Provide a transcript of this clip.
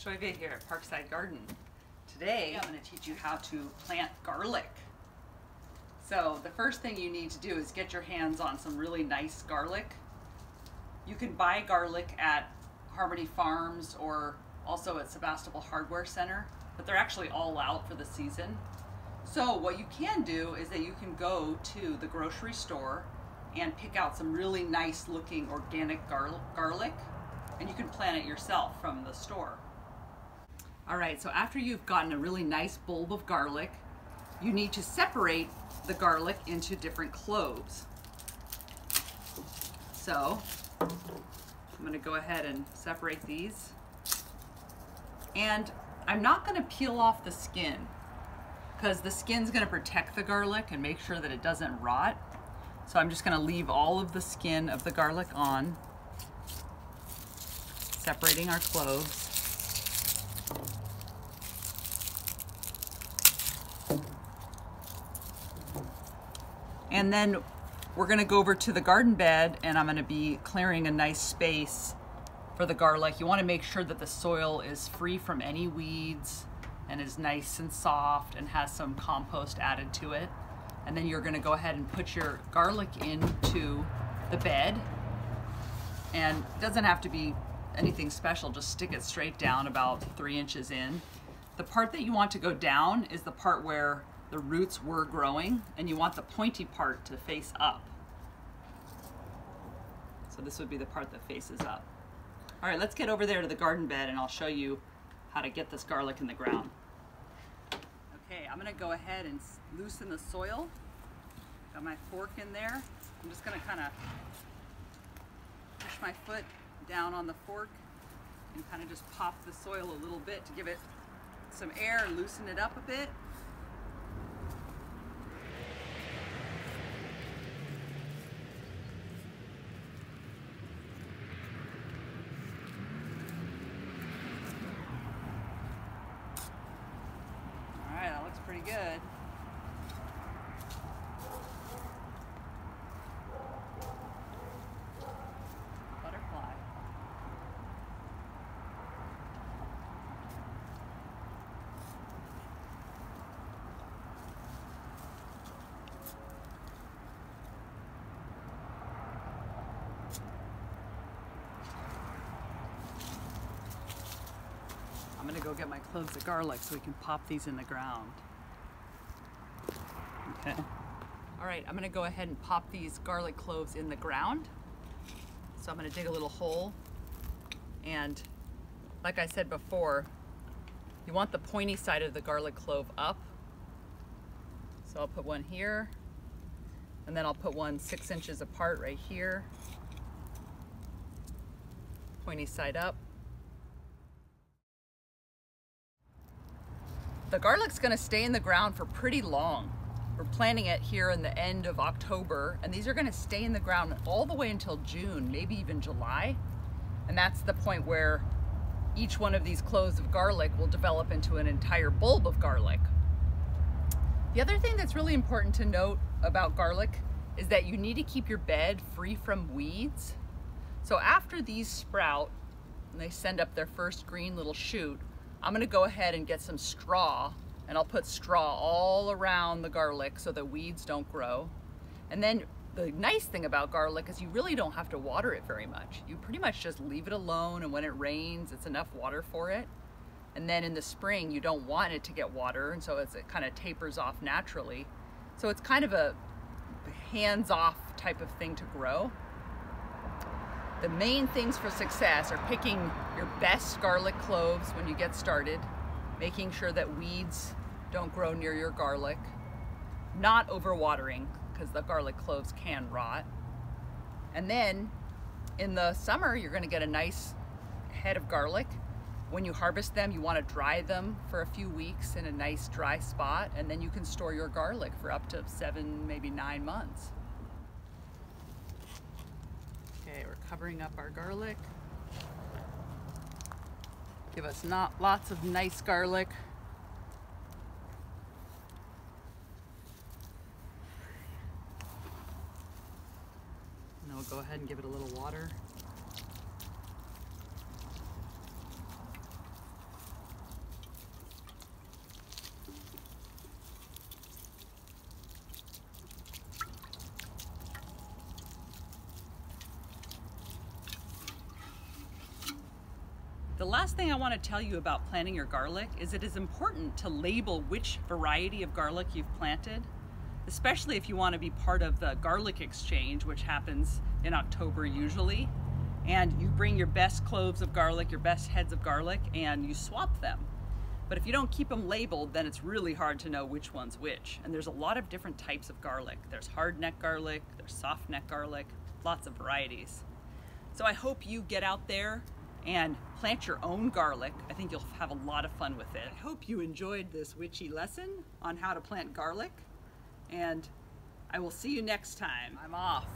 Joyve here at Parkside Garden. Today I'm going to teach you how to plant garlic. So the first thing you need to do is get your hands on some really nice garlic. You can buy garlic at Harmony Farms or also at Sebastopol Hardware Center, but they're actually all out for the season. So what you can do is that you can go to the grocery store and pick out some really nice looking organic garlic, and you can plant it yourself from the store. All right, so after you've gotten a really nice bulb of garlic, you need to separate the garlic into different cloves. So I'm going to go ahead and separate these. And I'm not going to peel off the skin because the skin's going to protect the garlic and make sure that it doesn't rot. So I'm just going to leave all of the skin of the garlic on, separating our cloves. And then we're going to go over to the garden bed and I'm going to be clearing a nice space for the garlic. You want to make sure that the soil is free from any weeds and is nice and soft and has some compost added to it. And then you're going to go ahead and put your garlic into the bed. And it doesn't have to be anything special, just stick it straight down about 3 inches in. The part that you want to go down is the part where the roots were growing, and you want the pointy part to face up. So this would be the part that faces up. All right, let's get over there to the garden bed and I'll show you how to get this garlic in the ground. Okay, I'm gonna go ahead and loosen the soil. Got my fork in there. I'm just gonna kind of push my foot down on the fork and kind of just pop the soil a little bit to give it some air and loosen it up a bit. Pretty good. Butterfly. I'm gonna go get my cloves of garlic so we can pop these in the ground. Okay. All right, I'm gonna go ahead and pop these garlic cloves in the ground. So I'm gonna dig a little hole. And like I said before, you want the pointy side of the garlic clove up. So I'll put one here, and then I'll put one 6 inches apart right here. Pointy side up. The garlic's gonna stay in the ground for pretty long. We're planting it here in the end of October, and these are gonna stay in the ground all the way until June, maybe even July. And that's the point where each one of these cloves of garlic will develop into an entire bulb of garlic. The other thing that's really important to note about garlic is that you need to keep your bed free from weeds. So after these sprout and they send up their first green little shoot, I'm gonna go ahead and get some straw, and I'll put straw all around the garlic so that weeds don't grow. And then the nice thing about garlic is you really don't have to water it very much. You pretty much just leave it alone, and when it rains, it's enough water for it. And then in the spring, you don't want it to get water, and so it kind of tapers off naturally. So it's kind of a hands-off type of thing to grow. The main things for success are picking your best garlic cloves when you get started, making sure that weeds don't grow near your garlic, not overwatering because the garlic cloves can rot. And then in the summer, you're gonna get a nice head of garlic. When you harvest them, you wanna dry them for a few weeks in a nice dry spot, and then you can store your garlic for up to 7, maybe 9 months. Okay, we're covering up our garlic. Give us lots of nice garlic. And then we'll go ahead and give it a little water. last thing I want to tell you about planting your garlic is it is important to label which variety of garlic you've planted, especially if you want to be part of the garlic exchange, which happens in October usually. And you bring your best cloves of garlic, your best heads of garlic, and you swap them. But if you don't keep them labeled, then it's really hard to know which one's which. And there's a lot of different types of garlic. There's hard neck garlic, there's soft neck garlic, lots of varieties. So I hope you get out there and plant your own garlic. I think you'll have a lot of fun with it. I hope you enjoyed this witchy lesson on how to plant garlic, and I will see you next time. I'm off.